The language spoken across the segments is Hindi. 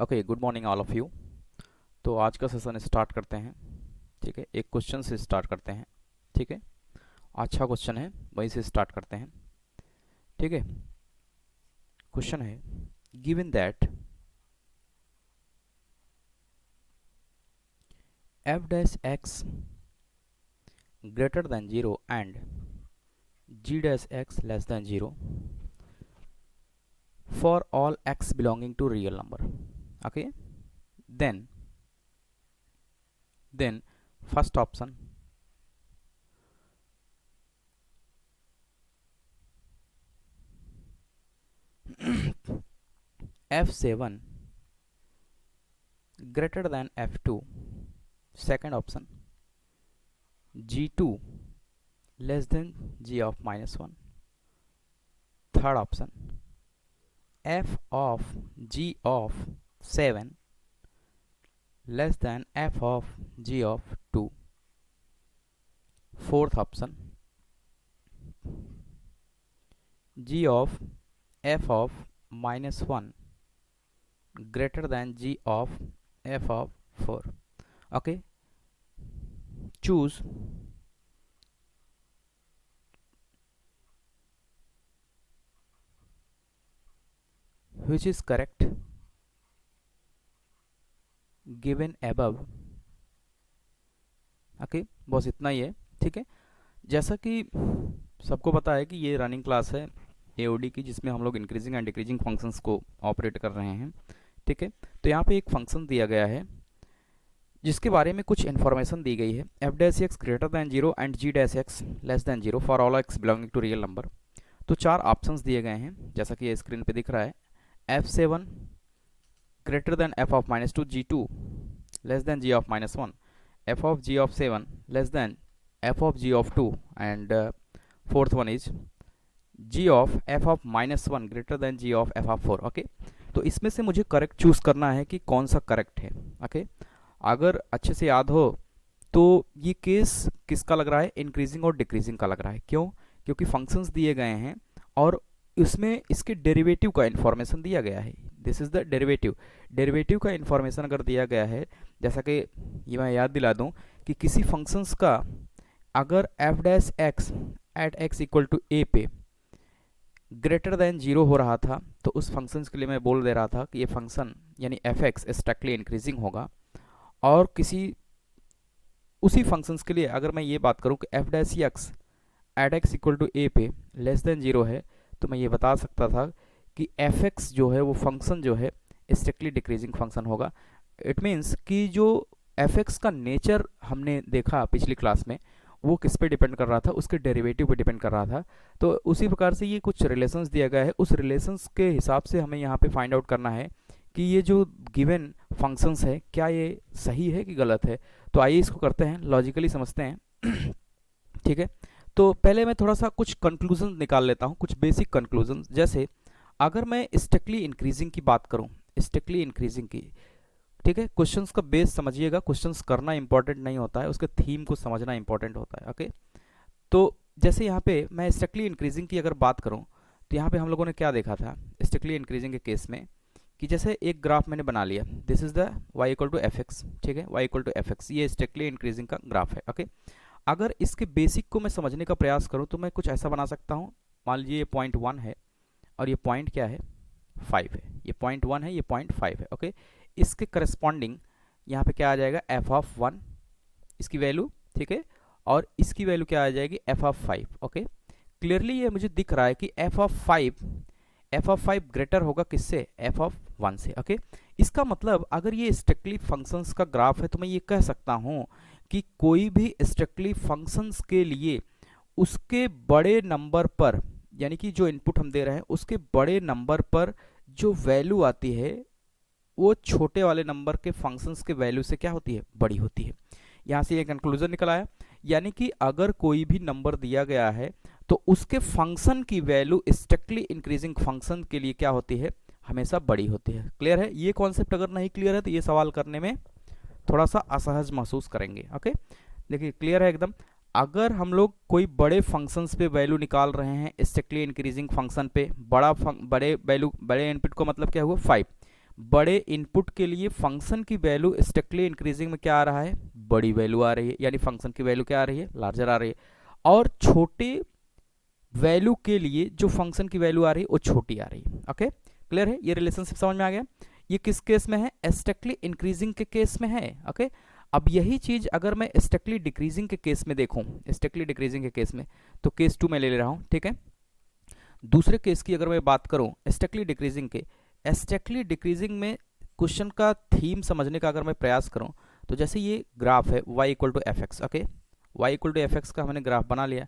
Okay, good morning all of you. तो आज का सेशन स्टार्ट करते हैं। ठीक है, एक क्वेश्चन से स्टार्ट करते हैं। ठीक है, अच्छा क्वेश्चन है, वहीं से स्टार्ट करते हैं। ठीक है, क्वेश्चन है given that f dash x greater than 0 and g dash x less than 0 for all x belonging to real number. Okay, then first option f7 greater than f2, second option g2 less than g of minus 1, third option f of g of 7 less than f of g of 2, fourth option g of f of minus 1 greater than g of f of 4. Okay, choose which is correct given above. Okay, बस इतना ही है। ठीक है, जैसा कि सबको पता है कि ये रनिंग क्लास है एओडी की, जिसमें हम लोग इंक्रीजिंग एंड डिक्रीजिंग फंक्शंस को ऑपरेट कर रहे हैं। ठीक है, तो यहाँ पे एक फंक्शन दिया गया है जिसके बारे में कुछ इन्फॉर्मेशन दी गई है। F dash x greater than zero and g dash x less than zero for all x belonging to real number. तो चार ऑप्शंस दिए गए हैं जैसा कि ये स्क्रीन पे दिख रहा है। f7 greater than f of minus 2, g2 less than g of minus 1, f of g of 7 less than f of g of 2, and fourth one is g of f of minus 1 greater than g of f of 4. Okay, तो इसमें से मुझे करेक्ट चूज करना है कि कौन सा करेक्ट है। ओके, अगर अच्छे से याद हो तो ये केस किसका लग रहा है, इंक्रीजिंग और डिक्रीजिंग का लग रहा है। क्यों? क्योंकि फंक्शंस दिए गए हैं और इसमें इसके डेरिवेटिव का इन्फॉर्मेशन दिया गया है। दिस इज द डेरिवेटिव का इन्फॉर्मेशन अगर दिया गया है, जैसा कि ये मैं याद दिला दूं कि किसी फंक्शंस का अगर f dash x at x equal to a पे ग्रेटर देन जीरो हो रहा था, तो उस फंक्शन के लिए मैं बोल दे रहा था कि ये फंक्शन यानी एफ एक्स स्ट्रिक्टली इंक्रीजिंग होगा। और किसी उसी फंक्शंस के लिए अगर मैं ये बात करूं कि f dash x at x equal to a पे लेस देन जीरो है, तो मैं ये बता सकता था कि एफ एक्स जो है वो फंक्शन जो है स्ट्रिक्टली डिक्रीजिंग फंक्शन होगा। इट मीन्स कि जो एफ एक्स का नेचर हमने देखा पिछली क्लास में, वो किस पे डिपेंड कर रहा था, उसके डेरिवेटिव पे डिपेंड कर रहा था। तो उसी प्रकार से ये कुछ रिलेशंस दिया गया है, उस रिलेशंस के हिसाब से हमें यहाँ पे फाइंड आउट करना है कि ये जो गिवन फंक्शंस है क्या ये सही है कि गलत है। तो आइए इसको करते हैं, लॉजिकली समझते हैं। ठीक है, तो पहले मैं थोड़ा सा कुछ कंक्लूजन निकाल लेता हूँ, कुछ बेसिक कंक्लूजन। जैसे अगर मैं स्ट्रिक्टली इंक्रीजिंग की बात करूँ, स्ट्रिक्टली इंक्रीजिंग की, ठीक है, क्वेश्चंस का बेस समझिएगा। क्वेश्चंस करना इंपॉर्टेंट नहीं होता है, उसके थीम को समझना इंपॉर्टेंट होता है। ओके, तो जैसे यहाँ पे मैं स्ट्रिक्टली इंक्रीजिंग की अगर बात करूँ, तो यहाँ पे हम लोगों ने क्या देखा था स्ट्रिक्टली इंक्रीजिंग के केस में कि जैसे एक ग्राफ मैंने बना लिया, this is the y equal to f x. ठीक है, y equal to f x, ये स्ट्रिक्टली इंक्रीजिंग का ग्राफ है। ओके, अगर इसके बेसिक को मैं समझने का प्रयास करूं तो मैं कुछ ऐसा बना सकता हूं। मान लीजिए ये पॉइंट 1 है और ये पॉइंट क्या है, 5 है। ये पॉइंट 1 है, ये पॉइंट 5 है। ओके, इसके करस्पॉन्डिंग यहाँ पे क्या आ जाएगा, एफ ऑफ 1 इसकी वैल्यू। ठीक है, और इसकी वैल्यू क्या आ जाएगी, एफ ऑफ 5। ओके, क्लियरली ये मुझे दिख रहा है कि एफ ऑफ 5 ग्रेटर होगा किससे, एफ ऑफ 1 से। ओके, इसका मतलब अगर ये स्ट्रिक्टली फंक्शंस का ग्राफ है तो मैं ये कह सकता हूँ कि कोई भी स्ट्रिक्टली फंक्शंस के लिए उसके बड़े नंबर पर, यानी कि जो इनपुट हम दे रहे हैं उसके बड़े नंबर पर जो वैल्यू आती है वो छोटे वाले नंबर के फंक्शंस के वैल्यू से क्या होती है, बड़ी होती है। यहाँ से ये कंक्लूजन निकल आया, यानी कि अगर कोई भी नंबर दिया गया है तो उसके फंक्शन की वैल्यू स्ट्रिक्टली इंक्रीजिंग फंक्शन के लिए क्या होती है, हमेशा बड़ी होती है। क्लियर है? ये कॉन्सेप्ट अगर नहीं क्लियर है तो ये सवाल करने में थोड़ा सा असहज महसूस करेंगे। ओके, देखिए क्लियर है एकदम। अगर हम लोग कोई बड़े फंक्शंस पे वैल्यू निकाल रहे हैं स्ट्रिक्टली इंक्रीजिंग फंक्शन पे, बड़े वैल्यू, बड़े इनपुट को मतलब क्या हुआ 5, बड़े इनपुट के लिए फंक्शन की वैल्यू स्ट्रिक्टली इंक्रीजिंग में क्या आ रहा है, बड़ी वैल्यू आ रही है, यानी फंक्शन की वैल्यू क्या आ रही है, लार्जर आ रही है। और छोटे वैल्यू के लिए जो फंक्शन की वैल्यू आ रही है वो छोटी आ रही है। ओके, क्लियर है, ये रिलेशनशिप समझ में आ गया। ये किस केस में है, स्ट्रिक्टली इंक्रीजिंग के केस में है। ओके, अब यही चीज अगर मैं स्ट्रिक्टली डिक्रीजिंग के केस में देखूं, स्ट्रिक्टली डिक्रीजिंग के केस में, तो केस 2 में ले रहा हूं, ठीक है। दूसरे केस की अगर मैं बात करूं स्ट्रिक्टली डिक्रीजिंग के, स्ट्रिक्टली डिक्रीजिंग में क्वेश्चन का थीम समझने का अगर मैं प्रयास करूं, तो जैसे ये ग्राफ है y equal to f x, okay, y equal to f x का हमने ग्राफ बना लिया।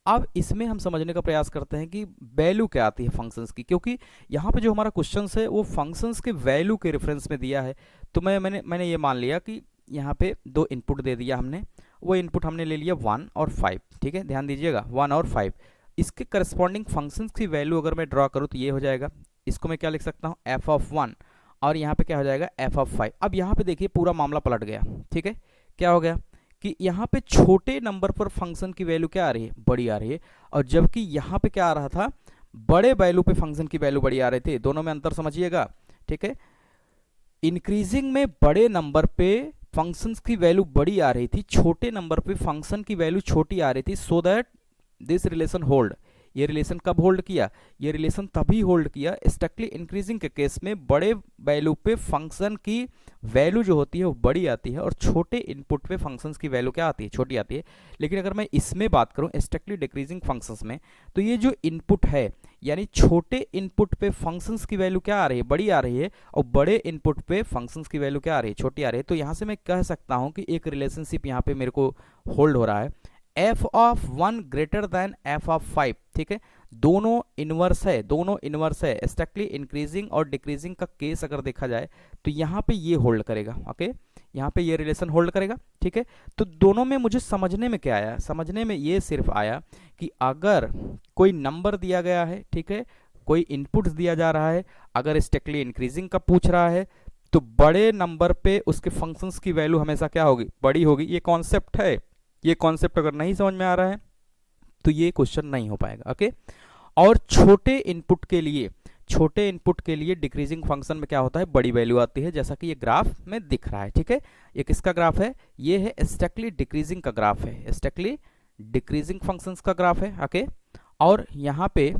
अब इसमें हम समझने का प्रयास करते हैं कि वैल्यू क्या आती है फंक्शंस की, क्योंकि यहाँ पे जो हमारा क्वेश्चन है वो फंक्शंस के वैल्यू के रेफरेंस में दिया है। तो मैंने ये मान लिया कि यहाँ पे दो इनपुट दे दिया हमने, वो इनपुट हमने ले लिया 1 और 5, ठीक है, ध्यान दीजिएगा 1 और 5। इसके करस्पॉन्डिंग फंक्शंस की वैल्यू अगर मैं ड्रॉ करूँ तो ये हो जाएगा, इसको मैं क्या लिख सकता हूँ, एफ ऑफ 1, और यहाँ पे क्या हो जाएगा, एफ ऑफ 5। अब यहाँ पे देखिए पूरा मामला पलट गया, ठीक है, क्या हो गया कि यहाँ पे छोटे नंबर पर फंक्शन की वैल्यू क्या आ रही है, बड़ी आ रही है, और जबकि यहाँ पे क्या आ रहा था, बड़े वैल्यू पे फंक्शन की वैल्यू बड़ी आ रही थी। दोनों में अंतर समझिएगा, ठीक है। इंक्रीजिंग में बड़े नंबर पे फंक्शंस की वैल्यू बड़ी आ रही थी, छोटे नंबर पे फंक्शन की वैल्यू छोटी आ रही थी, so that this relation hold. ये रिलेशन कब होल्ड किया, ये रिलेशन तभी होल्ड किया स्ट्रिक्टली इंक्रीजिंग के केस में, बड़े वैल्यू पे फंक्शन की वैल्यू जो होती है वो बड़ी आती है, और छोटे इनपुट पे फंक्शंस की वैल्यू क्या आती है, छोटी आती है। लेकिन अगर मैं इसमें बात करूं स्ट्रिक्टली डिक्रीजिंग फंक्शंस में, तो ये जो इनपुट है, यानी छोटे इनपुट पे फंक्शंस की वैल्यू क्या आ रही है, बड़ी आ रही है, और बड़े इनपुट पे फंक्शंस की वैल्यू क्या आ रही है, छोटी आ रही है। तो यहाँ से मैं कह सकता हूँ कि एक रिलेशनशिप यहाँ पे मेरे को होल्ड हो रहा है, F of 1 greater than F of 5, ठीक है। दोनों इनवर्स है, दोनों इनवर्स है। स्ट्रिक्टली इंक्रीजिंग और डिक्रीजिंग का केस अगर देखा जाए तो यहाँ पे ये होल्ड करेगा, ओके, यहाँ पे ये रिलेशन होल्ड करेगा, ठीक है। तो दोनों में मुझे समझने में क्या आया, समझने में ये सिर्फ आया कि अगर कोई नंबर दिया गया है, ठीक है, कोई इनपुट्स दिया जा रहा है, अगर स्ट्रिक्टली इंक्रीजिंग का पूछ रहा है, तो बड़े नंबर पे उसके फंक्शंस की वैल्यू हमेशा क्या होगी, बड़ी होगी। ये कॉन्सेप्ट है, ये कॉन्सेप्ट अगर नहीं समझ में आ रहा है तो ये क्वेश्चन नहीं हो पाएगा, ओके। और छोटे इनपुट के लिए डिक्रीजिंग फंक्शन में क्या होता है, बड़ी वैल्यू आती है, जैसा कि ये ग्राफ में दिख रहा है, ठीक है। ये किसका ग्राफ है, ये है स्ट्रिक्टली डिक्रीजिंग का ग्राफ है, स्ट्रिक्टली डिक्रीजिंग फंक्शंस का ग्राफ है, ओके। और यहाँ पे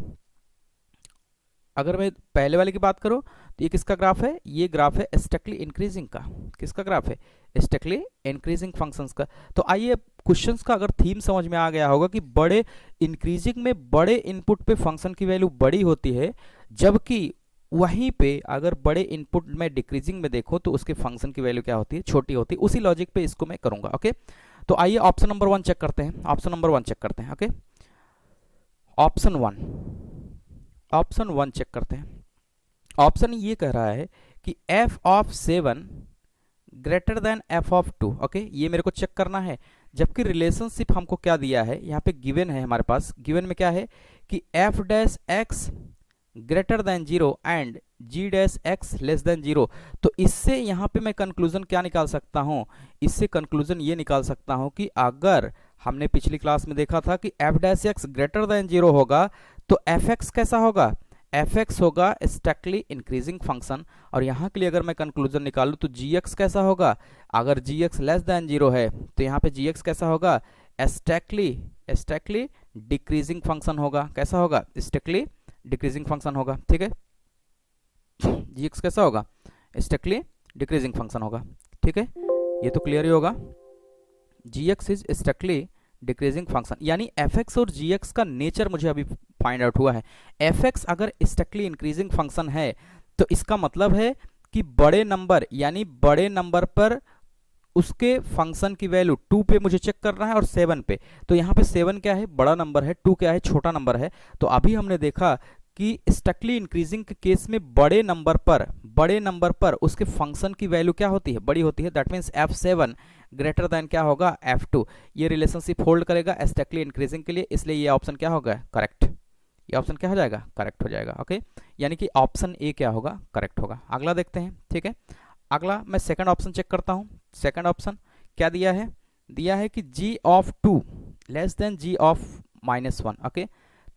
अगर मैं पहले वाले की बात करूं तो ये किसका ग्राफ है, ये ग्राफ है स्ट्रिक्टली इंक्रीजिंग का। किसका ग्राफ है, स्ट्रिक्टली इंक्रीजिंग फंक्शंस का। तो आइए क्वेश्चंस का अगर थीम समझ में आ गया होगा कि बड़े इंक्रीजिंग में बड़े इनपुट पे फंक्शन की वैल्यू बड़ी होती है, जबकि वहीं पे अगर बड़े इनपुट में डिक्रीजिंग में देखो तो उसके फंक्शन की वैल्यू क्या होती है, छोटी होती है। उसी लॉजिक पे इसको मैं करूंगा, ओके। तो आइए ऑप्शन नंबर 1 चेक करते हैं, ऑप्शन नंबर 1 चेक करते हैं, ओके। ऑप्शन 1 चेक करते हैं। ऑप्शन ये कह रहा है कि f of 7 greater than f of 2, okay, ये मेरे को चेक करना है। जबकि रिलेशनशिप हमको क्या दिया है, यहाँ पे गिवन है हमारे पास, गिवन में क्या है कि f dash x greater than 0 and g dash x less than 0। तो इससे यहाँ पे मैं कंक्लूजन क्या निकाल सकता हूँ, इससे कंक्लूजन ये निकाल सकता हूँ कि अगर हमने पिछली क्लास में देखा था कि f dash x greater than 0 होगा तो fx कैसा होगा, fx होगा स्ट्रिक्टली इंक्रीजिंग फंक्शन। और यहाँ के लिए अगर मैं कंक्लूजन निकालूँ तो gx कैसा होगा, अगर gx लेस देन 0 है तो यहाँ पे gx कैसा होगा, स्ट्रिक्टली डिक्रीजिंग फंक्शन होगा। कैसा होगा, स्ट्रिक्टली डिक्रीजिंग फंक्शन होगा, ठीक है। gx कैसा होगा, स्ट्रिक्टली डिक्रीजिंग फंक्शन होगा, ठीक है। ये तो क्लियर ही होगा, gx is strictly decreasing function, यानी fx और gx का नेचर मुझे अभी फाइंड आउट हुआ है। fx अगर स्ट्रिक्टली इंक्रीजिंग फंक्शन है तो इसका मतलब है कि बड़े नंबर, यानी बड़े नंबर पर उसके फंक्शन की वैल्यू 2 पे मुझे चेक करना है और 7 पे। तो यहाँ पे 7 क्या है, बड़ा नंबर है, 2 क्या है, छोटा नंबर है। तो अभी हमने देखा कि स्ट्रिक्टली इंक्रीजिंग के केस में बड़े नंबर पर उसके फंक्शन की वैल्यू क्या होती है, बड़ी होती है। That means f7 greater than क्या होगा, f2। ये रिलेशनशिप होल्ड करेगा स्ट्रिक्टली इंक्रीजिंग के लिए, इसलिए ये ऑप्शन क्या होगा, करेक्ट। ये ऑप्शन क्या हो जाएगा, करेक्ट हो जाएगा, ओके। यानी कि ऑप्शन ए क्या होगा, करेक्ट होगा। अगला देखते हैं, ठीक है। अगला मैं सेकंड ऑप्शन चेक करता हूं। सेकंड ऑप्शन क्या दिया है, दिया है कि g of 2 less than g of -1, okay.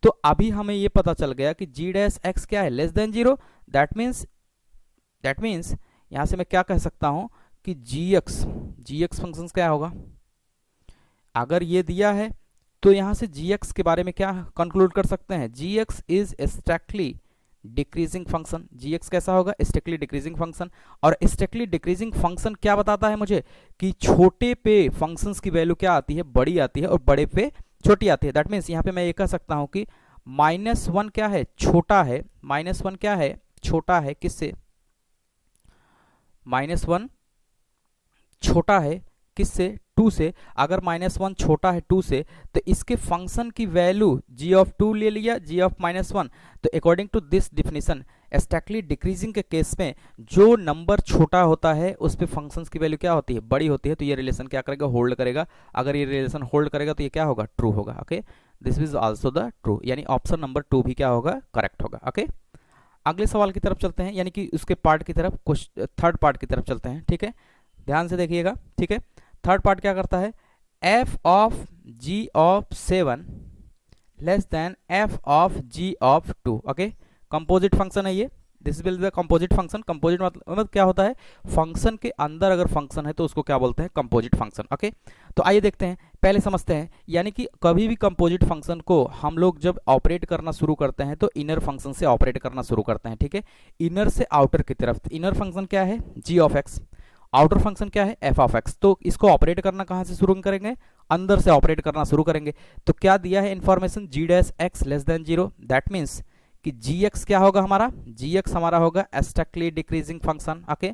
तो अभी हमें ये पता चल गया कि g डैश x क्या है, less than 0। That means that means यहाँ से मैं क्या कह सकता हूँ कि जी एक्स फंक्शन क्या होगा, अगर ये दिया है तो यहाँ से जी एक्स के बारे में क्या कंक्लूड कर सकते हैं, g x is strictly decreasing function. G x कैसा होगा, स्ट्रिक्टली डिक्रीजिंग फंक्शन। और स्ट्रिक्टली डिक्रीजिंग फंक्शन क्या बताता है मुझे कि छोटे पे फंक्शंस की वैल्यू क्या आती है, बड़ी आती है, और बड़े पे छोटी आती है। दैट मीन्स यहाँ पे मैं ये कह सकता हूँ कि -1 क्या है, छोटा है, -1 क्या है, छोटा है, किससे, -1 छोटा है किससे, 2 से। अगर -1 छोटा है 2 से तो इसके फंक्शन की वैल्यू g ऑफ 2 ले लिया, g ऑफ -1। तो according to this definition strictly decreasing के केस में जो नंबर छोटा होता है उस पे फंक्शंस की वैल्यू क्या होती है, बड़ी होती है। तो ये रिलेशन क्या करेगा, होल्ड करेगा। अगर ये रिलेशन होल्ड करेगा तो ये क्या होगा, ट्रू होगा। Okay, this is also the true, यानी ऑप्शन नंबर 2 भी क्या होगा, करेक्ट होगा। ओके, अगले सवाल की तरफ चलते हैं, यानी कि उसके पार्ट की तरफ, कुछ थर्ड पार्ट की तरफ चलते हैं। ठीक है, ध्यान से देखिएगा। ठीक है, थर्ड पार्ट क्या करता है, f of g of 7 less than f of g of 2। Okay, composite function है ये, this will be composite function. Composite मतलब क्या होता है, फंक्शन के अंदर अगर फंक्शन है तो उसको क्या बोलते हैं, कंपोजिट फंक्शन। ओके, तो आइए देखते हैं, पहले समझते हैं। यानी कि कभी भी कंपोजिट फंक्शन को हम लोग जब ऑपरेट करना शुरू करते हैं तो इनर फंक्शन से ऑपरेट करना शुरू करते हैं। ठीक है, इनर से आउटर की तरफ। इनर फंक्शन क्या है, g of x, outer function क्या है, f ऑफ x। तो इसको ऑपरेट करना कहां से शुरू करेंगे, अंदर से ऑपरेट करना शुरू करेंगे। तो क्या दिया है information, g dash x less than 0। That means कि gx क्या होगा हमारा, gx हमारा होगा strictly decreasing function. Okay,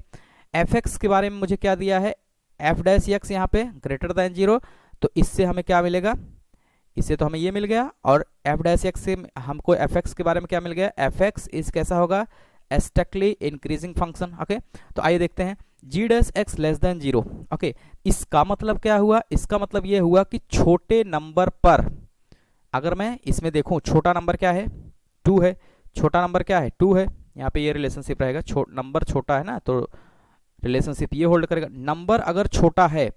fx के बारे में मुझे क्या दिया है, f डैश x यहाँ पे ग्रेटर देन 0। तो इससे हमें क्या मिलेगा, इससे तो हमें ये मिल गया, और f डैश x से हमको fx के बारे में क्या मिल गया, fx इस कैसा होगा, स्ट्रिक्टली इंक्रीजिंग फंक्शन। ओके, तो आइए देखते हैं, g dash x less than 0। Okay, इसका मतलब क्या हुआ, इसका मतलब ये हुआ कि छोटे नंबर पर, अगर मैं इसमें देखूं, छोटा नंबर क्या है, 2 है, छोटा नंबर क्या है, 2 है। यहाँ पे ये रिलेशनशिप रहेगा, नंबर छोटा है ना, तो रिलेशनशिप ये होल्ड करेगा। नंबर अगर छोटा है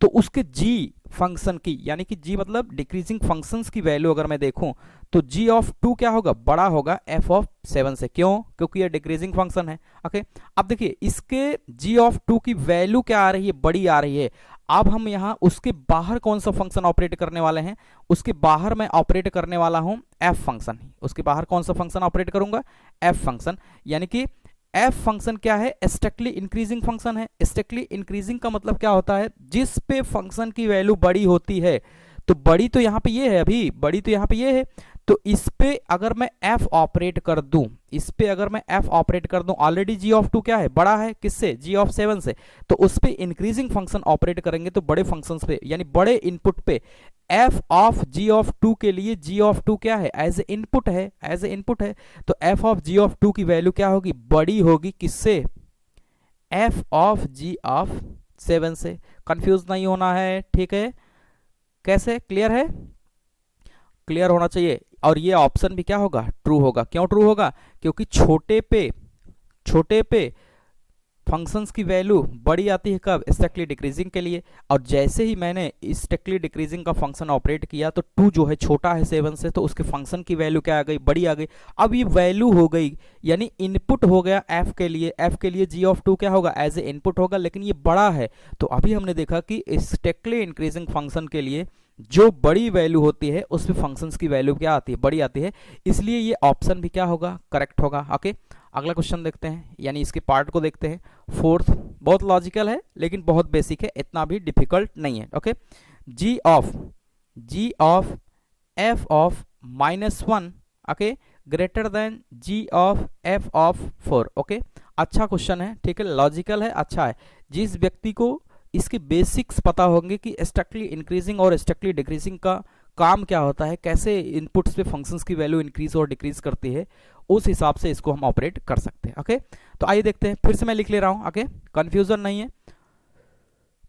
तो उसके g फंक्शन की, यानी कि g मतलब डिक्रीजिंग फंक्शंस की वैल्यू अगर मैं देखूं तो g ऑफ 2 क्या होगा, बड़ा होगा f ऑफ 7 से। क्यों, क्योंकि ये डिक्रीजिंग फंक्शन है। ओके, अब देखिए इसके g ऑफ 2 की वैल्यू क्या आ रही है, बड़ी आ रही है। अब हम यहाँ उसके बाहर कौन सा फंक्शन ऑपरेट करने वाले हैं, उसके बाहर मैं ऑपरेट करने वाला हूं f फंक्शन। उसके बाहर कौन सा फंक्शन ऑपरेट करूंगा, f फंक्शन। यानी कि f फंक्शन क्या है, स्ट्रिक्टली इंक्रीजिंग फंक्शन है। स्ट्रिक्टली इंक्रीजिंग का मतलब क्या होता है, जिस पे फंक्शन की वैल्यू बड़ी होती है। तो बड़ी तो यहाँ पे ये है, अभी बड़ी तो यहाँ पे ये है। तो इस पे अगर मैं f ऑपरेट कर दूं, इस पे अगर मैं f ऑपरेट कर दूं, ऑलरेडी g ऑफ 2 क्या है, बड़ा है, किससे, g ऑफ 7 से। तो उस पे इंक्रीजिंग फंक्शन ऑपरेट करेंगे तो बड़े फंक्शंस पे, यानी बड़े इनपुट पे f ऑफ g ऑफ 2 के लिए g ऑफ 2 क्या है, एज ए इनपुट है, एज ए इनपुट है। तो f ऑफ g ऑफ 2 की वैल्यू क्या होगी, बड़ी होगी, किससे, f ऑफ g ऑफ 7 से। कंफ्यूज नहीं होना है, ठीक है, कैसे, क्लियर है, क्लियर होना चाहिए। और ये ऑप्शन भी क्या होगा, ट्रू होगा। क्यों ट्रू होगा, क्योंकि छोटे पे फंक्शंस की वैल्यू बड़ी आती है, कब, स्ट्रिक्टली डिक्रीजिंग के लिए। और जैसे ही मैंने स्ट्रिक्टली डिक्रीजिंग का फंक्शन ऑपरेट किया तो 2 जो है छोटा है 7 से, तो उसके फंक्शन की वैल्यू क्या आ गई, बड़ी आ गई। अब ये वैल्यू हो गई, यानी इनपुट हो गया f के लिए g ऑफ 2 क्या होगा, एज ए इनपुट होगा, लेकिन ये बड़ा है। तो अभी हमने देखा कि स्ट्रिक्टली इंक्रीजिंग फंक्शन के लिए जो बड़ी वैल्यू होती है उस पे फंक्शंस की वैल्यू क्या आती है, बड़ी आती है, इसलिए ये ऑप्शन भी क्या होगा, करेक्ट होगा। ओके, अगला क्वेश्चन देखते हैं, यानी इसके पार्ट को देखते हैं। फोर्थ बहुत लॉजिकल है लेकिन बहुत बेसिक है, इतना भी डिफिकल्ट नहीं है। Okay, g of f of -1 okay greater than g of f of 4। Okay, अच्छा क्वेश्चन है, ठीक है, लॉजिकल है, अच्छा है। जिस व्यक्ति को इसके बेसिक्स पता होंगे कि स्ट्रिक्टली इंक्रीजिंग और स्ट्रिक्टली डिक्रीजिंग का काम क्या होता है, कैसे इनपुट्स पे फंक्शंस की वैल्यू इंक्रीज और डिक्रीज करती है, उस हिसाब से इसको हम ऑपरेट कर सकते हैं। ओके, तो आइए देखते हैं, फिर से मैं लिख ले रहा हूं, ओके, कंफ्यूजन नहीं है,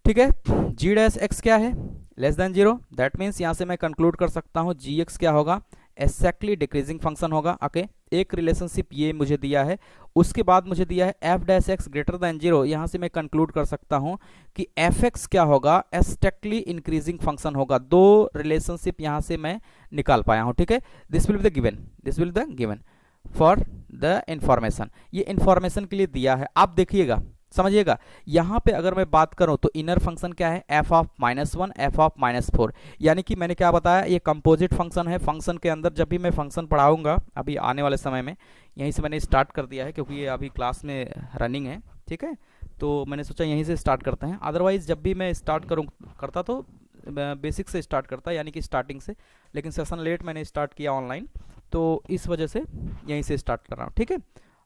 ठीक है। g डैश x क्या है, लेस देन 0। दैट मीन्स यहां से मैं कंक्लूड कर सकता हूं gx क्या होगा, एक्जैक्टली डिक्रीजिंग फंक्शन होगा। ओके, एक रिलेशनशिप ये मुझे दिया है, उसके बाद मुझे दिया है f dash x greater than 0। यहां से मैं कंक्लूड कर सकता हूं कि fx क्या होगा, एक्जैक्टली इंक्रीजिंग फंक्शन होगा। दो रिलेशनशिप यहां से मैं निकाल पाया हूं, ठीक है। This will be the given, this will be the given. For the information, ये इंफॉर्मेशन के लिए दिया है। आप देखिएगा, समझिएगा, यहाँ पे अगर मैं बात करूँ तो इनर फंक्शन क्या है, एफ ऑफ -1 एफ ऑफ -4, यानी कि मैंने क्या बताया, ये कंपोजिट फंक्शन है। फंक्शन के अंदर जब भी मैं फंक्शन पढ़ाऊंगा अभी आने वाले समय में, यहीं से मैंने स्टार्ट कर दिया है क्योंकि ये अभी क्लास में रनिंग है, ठीक है, तो मैंने सोचा यहीं से स्टार्ट करते हैं। अदरवाइज जब भी मैं स्टार्ट करता तो बेसिक से स्टार्ट करता, यानी कि स्टार्टिंग से, लेकिन सेशन लेट मैंने स्टार्ट किया ऑनलाइन, तो इस वजह से यहीं से स्टार्ट कर रहा हूँ, ठीक है।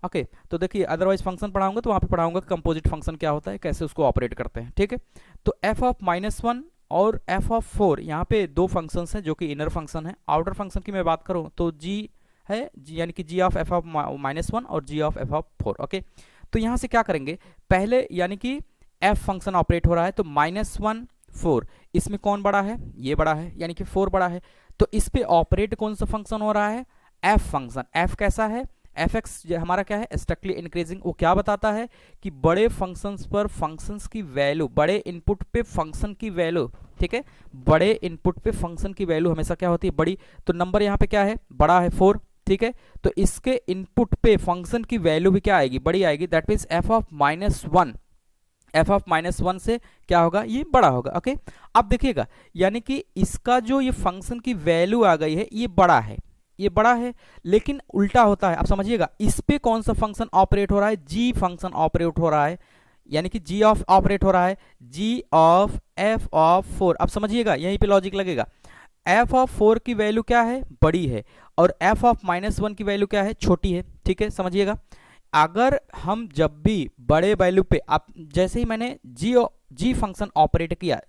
ओके तो देखिए, अदरवाइज फंक्शन पढ़ाऊंगा तो वहाँ पे पढ़ाऊंगा कंपोजिट फंक्शन क्या होता है, कैसे उसको ऑपरेट करते हैं, ठीक है। तो एफ ऑफ -1 और एफ ऑफ 4, यहाँ पे दो फंक्शंस हैं जो कि इनर फंक्शन है। आउटर फंक्शन की मैं बात करूँ तो जी है, यानी कि जी ऑफ एफ ऑफ -1 और जी ऑफ एफ ऑफ 4। ओके, तो यहाँ से क्या करेंगे, पहले यानी कि एफ फंक्शन ऑपरेट हो रहा है तो -1 4, इसमें कौन बड़ा है, ये बड़ा है, यानी कि 4 बड़ा है, तो इस पे ऑपरेट कौन सा फंक्शन हो रहा है, एफ फंक्शन। एफ कैसा है, एफ एक्स हमारा क्या है, स्ट्रिक्टली इंक्रीजिंग। वो क्या बताता है कि बड़े फंक्शंस पर फंक्शंस की वैल्यू, बड़े इनपुट पे फंक्शन की वैल्यू, ठीक है, बड़े इनपुट पे फंक्शन की वैल्यू हमेशा क्या होती है, बड़ी। तो नंबर यहाँ पे क्या है, बड़ा है 4, ठीक है, तो इसके इनपुट पे फंक्शन की वैल्यू भी क्या आएगी, बड़ी आएगी। That means F of -1, F of -1 से क्या होगा, ये बड़ा होगा। ओके, अब देखिएगा, यानी कि इसका जो ये फंक्शन की वैल्यू आ गई है, ये बड़ा है, ये बड़ा है, लेकिन उल्टा होता है। आप समझिएगा, इस पे कौन सा फंक्शन ऑपरेट हो रहा है, जी फंक्शन ऑपरेट हो रहा है, यानी कि जी ऑफ ऑपरेट हो रहा है, जी ऑफ एफ ऑफ 4। अब समझिएगा, यहीं पे लॉजिक लगेगा, एफ ऑफ 4 की वैल्यू क्या है, बड़ी है, और एफ ऑफ -1 की वैल्यू क्या है, छोटी है, ठीक है, समझिएगा। अगर हम जब भी बड़े वैल्यू पे, आप जैसे ही मैंने जी फंक्शन ऑपरेट किया,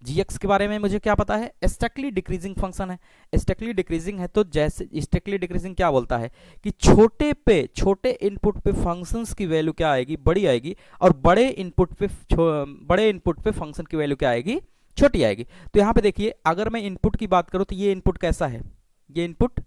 जी एक्स के बारे में मुझे क्या पता है, स्ट्रिक्टली डिक्रीजिंग फंक्शन है, स्ट्रिक्टली डिक्रीजिंग है, तो जैसे स्ट्रिक्टली डिक्रीजिंग क्या बोलता है कि छोटे इनपुट पे फंक्शंस की वैल्यू क्या आएगी, बड़ी आएगी, और बड़े इनपुट पे फंक्शन की वैल्यू क्या आएगी, छोटी आएगी। तो यहाँ पे देखिए, अगर मैं इनपुट की बात करूँ तो ये इनपुट कैसा है, ये इनपुट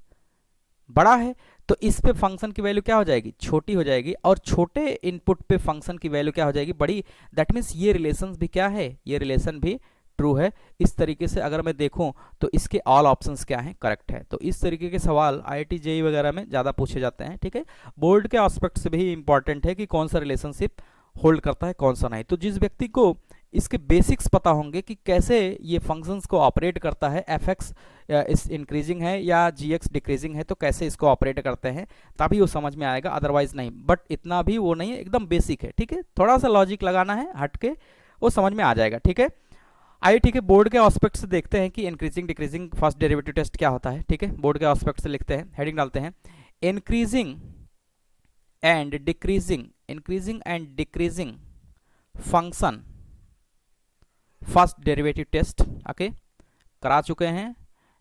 बड़ा है, तो इस पे फंक्शन की वैल्यू क्या हो जाएगी, छोटी हो जाएगी, और छोटे इनपुट पे फंक्शन की वैल्यू क्या हो जाएगी, बड़ी। दैट मीन्स ये रिलेशन भी क्या है, ये रिलेशन भी ट्रू है। इस तरीके से अगर मैं देखूं तो इसके ऑल ऑप्शंस क्या हैं, करेक्ट है। तो इस तरीके के सवाल आईआईटी जेईई वगैरह में ज़्यादा पूछे जाते हैं, ठीक है। बोर्ड के एस्पेक्ट से भी इंपॉर्टेंट है कि कौन सा रिलेशनशिप होल्ड करता है, कौन सा नहीं। तो जिस व्यक्ति को इसके बेसिक्स पता होंगे कि कैसे ये फंक्शंस को ऑपरेट करता है, एफ एक्स इस इंक्रीजिंग है या जी एक्स डिक्रीजिंग है, तो कैसे इसको ऑपरेट करते हैं, तभी वो समझ में आएगा, अदरवाइज नहीं। बट इतना भी वो नहीं है, एकदम बेसिक है, ठीक है, थोड़ा सा लॉजिक लगाना है हट के, वो समझ में आ जाएगा, ठीक है। आइए, ठीक है, बोर्ड के एस्पेक्ट से देखते हैं कि increasing decreasing first derivative test क्या होता है, ठीक है। बोर्ड के एस्पेक्ट से लिखते हैं, हेडिंग डालते हैं, increasing and decreasing function first derivative test. Okay, करा चुके हैं,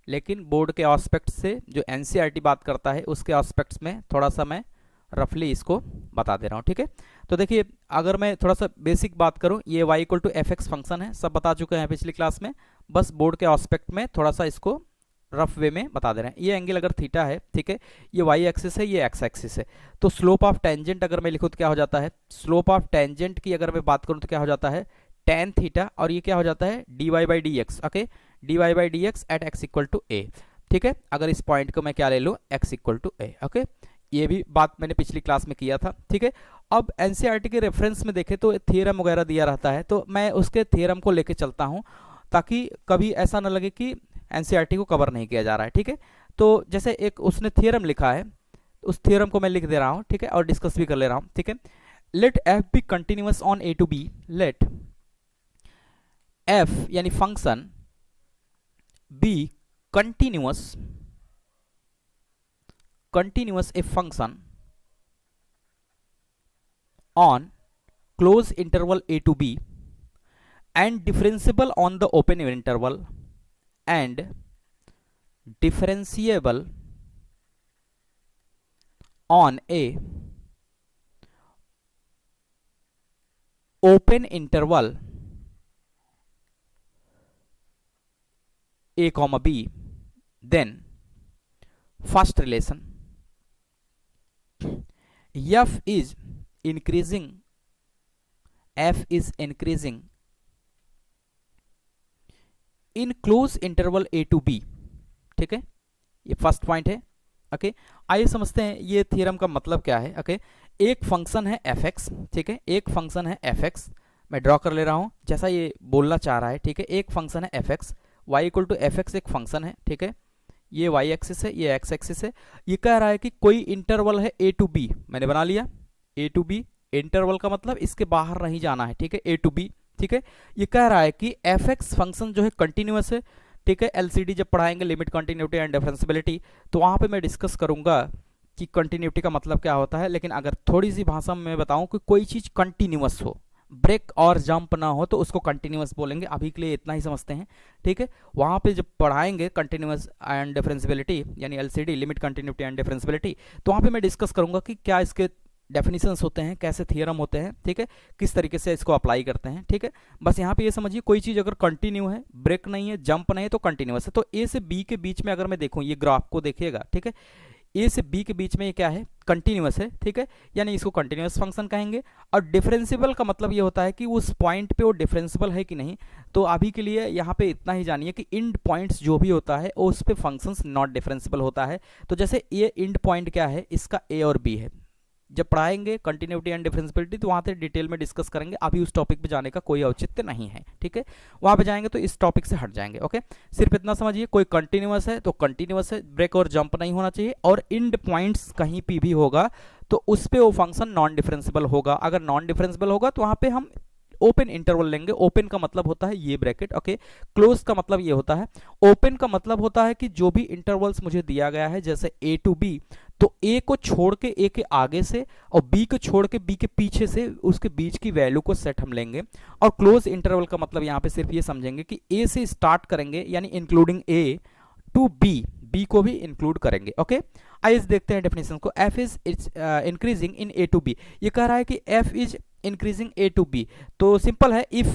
लेकिन बोर्ड के एस्पेक्ट से जो एनसीईआरटी बात करता है उसके एस्पेक्ट्स में थोड़ा सा मैं रफली इसको बता दे रहा हूँ, ठीक है। तो देखिए, अगर मैं थोड़ा सा बेसिक बात करूँ, ये y equal to f x function है, सब बता चुके हैं पिछली क्लास में, बस बोर्ड के एस्पेक्ट में थोड़ा सा इसको रफ वे में बता दे रहे हैं। ये एंगल अगर थीटा है, ठीक है, ये y एक्सिस है, ये x एक्सिस है, तो स्लोप ऑफ टेंजेंट अगर मैं लिखूँ तो क्या हो जाता है, स्लोप ऑफ टेंजेंट की अगर मैं बात करूँ तो क्या हो जाता है, tan थीटा, और ये क्या हो जाता है, dy by d x. Okay, dy by d x at x equal to a, ठीक है। अगर इस पॉइंट को मैं क्या ले लूँ, x equal to a। Okay, ये भी बात मैंने पिछली क्लास में किया था, ठीक है। अब एनसीईआरटी के रेफरेंस में देखें तो थ्योरम वगैरह दिया रहता है, तो मैं उसके थ्योरम को लेके चलता हूँ, ताकि कभी ऐसा ना लगे कि एनसीईआरटी को कवर नहीं किया जा रहा है, ठीक है। तो जैसे एक उसने थ्योरम लिखा है, उस थ्योरम को मैं लिख दे रहा हूँ, ठीक है, और डिस्कस भी कर ले रहा हूँ, ठीक है। Let f be continuous on a to b, let f यानी function be continuous a function on close interval a to b and differentiable on the open interval and differentiable on a open interval a comma b, then first relation f is increasing in close interval a to b, ठीक है, ये फर्स्ट पॉइंट है। ओके, आइए समझते हैं ये थ्योरम का मतलब क्या है। ओके, एक फंक्शन है एफ एक्स, ठीक है, एक फंक्शन है एफ एक्स, मैं ड्रॉ कर ले रहा हूँ जैसा ये बोलना चाह रहा है, ठीक है। एक फंक्शन है f x, y equal to f x एक फंक्शन है, ठीक है, ये वाई एक्सिस है, ये एक्स एक्सिस है। ये कह रहा है कि कोई इंटरवल है ए टू बी, मैंने बना लिया ए टू बी, इंटरवल का मतलब इसके बाहर नहीं जाना है, ठीक है, ए टू बी, ठीक है। ये कह रहा है कि एफ एक्स फंक्शन जो है कंटिन्यूअस है, ठीक है। एलसीडी जब पढ़ाएंगे, लिमिट कंटिन्यूटी एंड डिफरेंशियबिलिटी, तो वहां पे मैं डिस्कस करूंगा कि कंटिन्यूटी का मतलब क्या होता है। लेकिन अगर थोड़ी सी भाषा में बताऊं कि कोई चीज कंटिन्यूअस हो, ब्रेक और जंप ना हो, तो उसको कंटिन्यूअस बोलेंगे। अभी के लिए इतना ही समझते हैं, ठीक है। वहां पे जब पढ़ाएंगे कंटिन्यूअस एंड डिफरेंशियबिलिटी यानी LCD, limit continuity and differentiability, तो वहां पे मैं डिस्कस करूंगा कि क्या इसके डेफिनेशंस होते हैं, कैसे थियरम होते हैं, ठीक है, किस तरीके से इसको अप्लाई करते हैं, ठीक है। बस यहाँ पे ये समझिए, कोई चीज़ अगर कंटिन्यू है, ब्रेक नहीं है, जंप नहीं है, तो कंटिन्यूअस है। तो ए से बी के बीच में अगर मैं देखूँ, ये ग्राफ को देखिएगा, ठीक है, ए से बी के बीच में ये क्या है, कंटिन्यूअस है, ठीक है, यानी इसको कंटिन्यूअस फंक्शन कहेंगे। और डिफरेंशियबल का मतलब ये होता है कि उस पॉइंट पे वो डिफरेंशियबल है कि नहीं। तो अभी के लिए यहाँ पे इतना ही जानिए कि इंड पॉइंट्स जो भी होता है उस पे फंक्शंस नॉट डिफरेंशियबल होता है। तो जैसे ये इंड पॉइंट क्या है, इसका ए और बी है। जब पढ़ाएंगे कंटिन्यूटी एंड डिफरेंशियबिलिटी तो वहां से डिटेल में डिस्कस करेंगे, अभी उस टॉपिक पे जाने का कोई औचित्य नहीं है, ठीक है। वहां पे जाएंगे तो इस टॉपिक से हट जाएंगे। ओके, सिर्फ इतना समझिए, कोई कंटिन्यूअस है तो कंटिन्यूअस है, ब्रेक और जंप नहीं होना चाहिए, और इंड पॉइंट्स कहीं पे भी होगा तो उस पे वो फंक्शन नॉन डिफरेंशियबल होगा। अगर नॉन डिफरेंशियबल होगा तो वहां पे हम ओपन इंटरवल लेंगे। ओपन का मतलब होता है ये ब्रैकेट, ओके। क्लोज का मतलब ये होता है, ओपन का मतलब होता है कि जो भी इंटरवल्स मुझे दिया गया है, जैसे ए टू बी, तो ए को छोड़ के ए के आगे से और बी को छोड़ के बी के पीछे से उसके बीच की वैल्यू को सेट हम लेंगे। और क्लोज इंटरवल का मतलब यहाँ पे सिर्फ ये समझेंगे कि ए से स्टार्ट करेंगे, यानी including a to b, b को भी इंक्लूड करेंगे। ओके, आइए देखते हैं डेफिनेशन को। F is increasing in A to B, ये कह रहा है कि F is increasing A to B, तो सिंपल है, if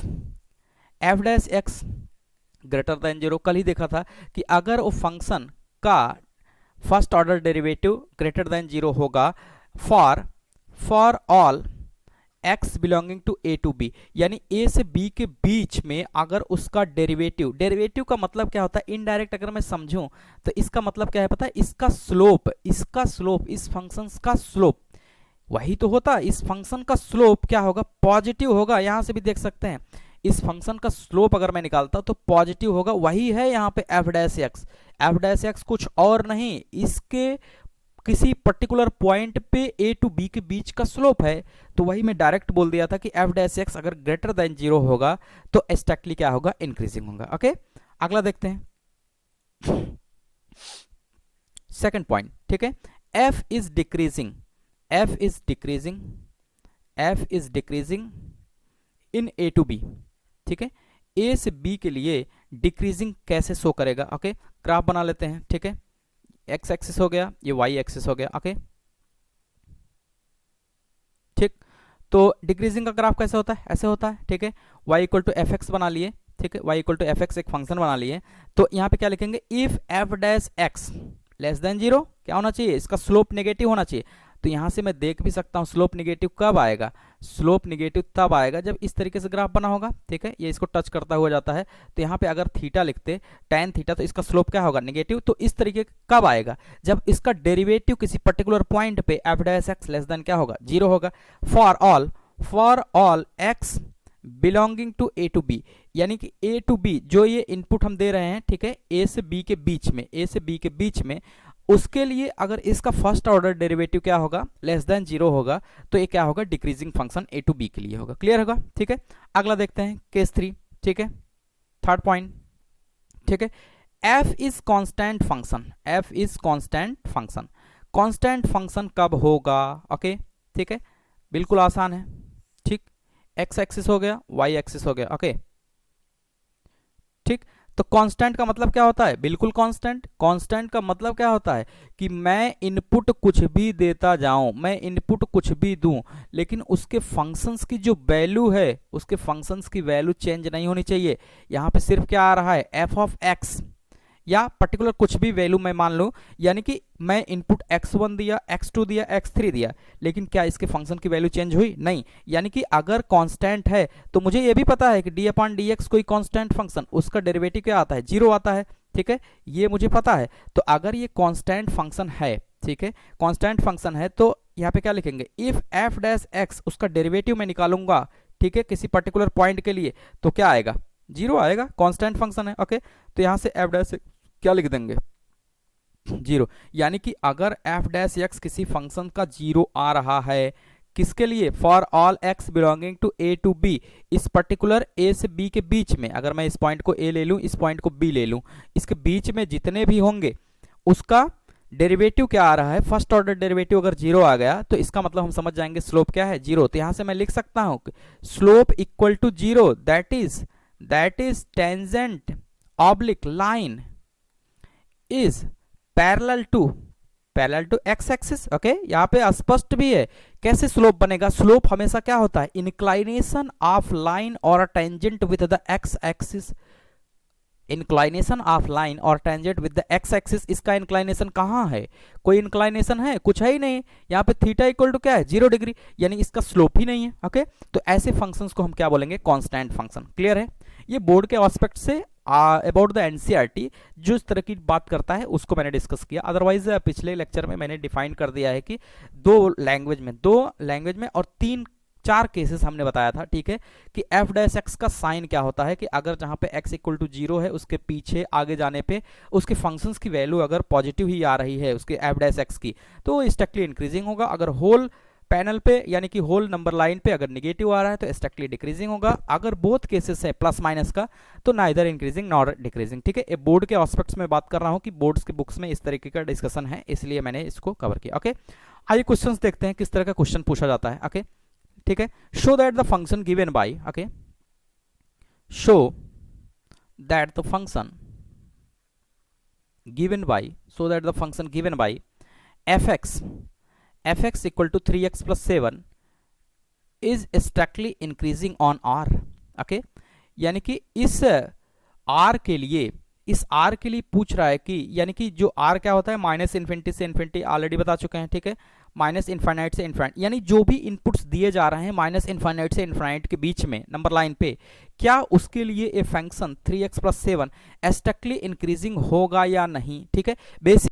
F dash x greater than zero. कल ही देखा था कि अगर वो फंक्शन का first order derivative greater than zero होगा for all x belonging to A to B, यानी ए से बी के बीच में अगर उसका डेरिवेटिव, डेरिवेटिव का मतलब क्या होता है, इनडायरेक्ट अगर मैं समझूं तो इसका मतलब क्या है पता है, इसका स्लोप, इस फंक्शन का स्लोप वही तो होता है। इस फंक्शन का स्लोप क्या होगा, पॉजिटिव होगा। यहां से भी देख सकते हैं, इस फंक्शन का स्लोप अगर मैं निकालता तो पॉजिटिव होगा। वही है यहाँ पे f dash x, F dash x कुछ और नहीं, इसके किसी पर्टिकुलर पॉइंट पे ए टू बी के बीच का स्लोप है। तो वही मैं डायरेक्ट बोल दिया था कि एफ डैश एक्स अगर ग्रेटर देन जीरो होगा तो स्ट्रिक्टली क्या होगा, इंक्रीजिंग होगा। ओके, अगला देखते हैं सेकंड पॉइंट, ठीक है। F is decreasing, f is decreasing, f is decreasing in A to b, ठीक है। ए से बी के लिए डिक्रीजिंग कैसे शो करेगा, ओके, ग्राफ बना लेते हैं, ठीक है। एक्स एक्सिस हो गया, ये वाई एक्सिस हो गया, ओके, ठीक। तो डिक्रीजिंग का ग्राफ कैसे होता है, ऐसे होता है, ठीक है। Y equal to f x बना लिए, ठीक है, y equal to f x एक फंक्शन बना लिए। तो यहाँ पे क्या लिखेंगे, if F dash x less than zero, क्या होना चाहिए, इसका स्लोप नेगेटिव होना चाहिए। तो यहां से मैं देख भी सकता हूं स्लोप निगेटिव कब आएगा, स्लोप निगेटिव तब आएगा जब इस तरीके से ग्राफ बना होगा, ठीक है, ये इसको टच करता हुआ जाता है। तो यहाँ पे अगर थीटा लिखते, tan थीटा, तो इसका स्लोप क्या होगा, निगेटिव। तो इस तरीके कब आएगा, जब इसका डेरिवेटिव किसी पर्टिकुलर पॉइंट पे f dash x less than क्या होगा, जीरो होगा। For all x belonging to A to B, यानी कि ए टू बी जो ये इनपुट हम दे रहे हैं, ठीक है, ए से बी के बीच में, ए से बी के बीच में, उसके लिए अगर इसका फर्स्ट ऑर्डर डेरिवेटिव क्या होगा, लेस देन जीरो होगा, तो ये क्या होगा, decreasing function a to b के लिए होगा। क्लियर होगा, ठीक है। अगला देखते हैं केस 3, ठीक है, थर्ड पॉइंट, ठीक है। F is constant function, F is constant function, constant function कब होगा, ओके, ठीक है, बिल्कुल आसान है, ठीक। एक्स एक्सिस हो गया, वाई एक्सिस हो गया, ओके, ठीक। तो कांस्टेंट का मतलब क्या होता है, बिल्कुल कांस्टेंट। कांस्टेंट का मतलब क्या होता है कि मैं इनपुट कुछ भी देता जाऊं, मैं इनपुट कुछ भी दूं, लेकिन उसके फंक्शंस की जो वैल्यू है, उसके फंक्शंस की वैल्यू चेंज नहीं होनी चाहिए। यहां पे सिर्फ क्या आ रहा है, एफ ऑफ एक्स, या पर्टिकुलर कुछ भी वैल्यू मैं मान लूं, यानी कि मैं इनपुट x1 दिया, x2 दिया, x3 दिया, लेकिन क्या इसके फंक्शन की वैल्यू चेंज हुई, नहीं। यानी कि अगर कांस्टेंट है तो मुझे ये भी पता है कि d अपॉन dx कोई कांस्टेंट फंक्शन, उसका डेरिवेटिव क्या आता है, जीरो आता है, ठीक है, ये मुझे पता है। तो अगर ये कांस्टेंट फंक्शन है ठीक है, कांस्टेंट फंक्शन है, तो यहाँ पे क्या लिखेंगे, इफ एफ डैश एक्स, उसका डेरिवेटिव मैं निकालूंगा, ठीक है, किसी पर्टिकुलर पॉइंट के लिए, तो क्या आएगा, 0 आएगा, कांस्टेंट फंक्शन है। ओके, तो यहाँ से एफ डैश क्या लिख देंगे, 0। यानी कि अगर एफ डैश एक्स किसी फंक्शन का 0 आ रहा है, किसके लिए, for all x belonging to A to b, इस पर्टिकुलर ए से बी के बीच में, अगर मैं इस पॉइंट को ए ले लूं, इस पॉइंट को बी ले लूं, इसके बीच में जितने भी होंगे उसका डेरिवेटिव क्या आ रहा है, फर्स्ट ऑर्डर डेरिवेटिव अगर 0 आ गया, तो इसका मतलब हम समझ जाएंगे स्लोप क्या है, 0। तो यहां से मैं लिख सकता हूं slope equal to 0, that is tangent oblique line is parallel to x axis. Okay, यहाँ पे स्पष्ट भी है कैसे स्लोप बनेगा। स्लोप हमेशा क्या होता है, इंक्लाइनेशन ऑफ लाइन और tangent with the X axis, inclination of line और tangent with the X axis. इसका इंक्लाइनेशन कहाँ है, कोई इंक्लाइनेशन है, कुछ है ही नहीं। यहाँ पे थीटा इक्वल टू क्या है, 0 डिग्री, यानी इसका स्लोप ही नहीं है। ओके, तो ऐसे फंक्शंस को हम क्या बोलेंगे, कांस्टेंट फंक्शन। क्लियर है, ये बोर्ड के aspect say about the NCERT जो इस तरह की बात करता है उसको मैंने डिस्कस किया। अदरवाइज पिछले लेक्चर में मैंने डिफाइन कर दिया है कि दो लैंग्वेज में और 4 केसेस हमने बताया था, ठीक है, कि एफ डैश एक्स का साइन क्या होता है, कि अगर जहां पे x इक्वल टू 0 है, उसके पीछे आगे जाने पे उसके फंक्शंस की वैल्यू अगर पॉजिटिव ही आ रही है उसके एफ डैश एक्स की, तो स्ट्रिक्टली इंक्रीजिंग होगा। अगर होल पैनल पे यानी कि होल नंबर लाइन पे अगर निगेटिव आ रहा है तो स्ट्रिक्टली डिक्रीजिंग होगा। अगर बोथ केसेस है प्लस माइनस का, तो नाइदर इंक्रीजिंग नॉर डिक्रीजिंग। ठीक है, ये बोर्ड के एस्पेक्ट्स में बात कर रहा हूं कि बोर्ड्स के बुक्स में इस तरीके का डिस्कशन है, इसलिए मैंने इसको कवर किया। ओके, आइए क्वेश्चंस देखते हैं किस तरह का क्वेश्चन पूछा जाता है। ओके, ठीक है, show that the function given by, okay, show that the function given by fx equal to 3x plus 7 is strictly increasing on r। Okay, यानी कि इस r के लिए पूछ रहा है कि, यानी कि जो r क्या होता है, माइनस इन्फिनिटी से इन्फिनिटी, ऑलरेडी बता चुके हैं। ठीक है, माइनस इन्फाइनाइट से इन्फाइनाइट, यानी जो भी इनपुट्स दिए जा रहे हैं माइनस इन्फाइनाइट से इन्फाइनाइट के बीच में नंबर लाइन पे, क्या उसके लिए ये function 3x plus 7 strictly increasing होगा या नहीं। ठीक है, बेसिक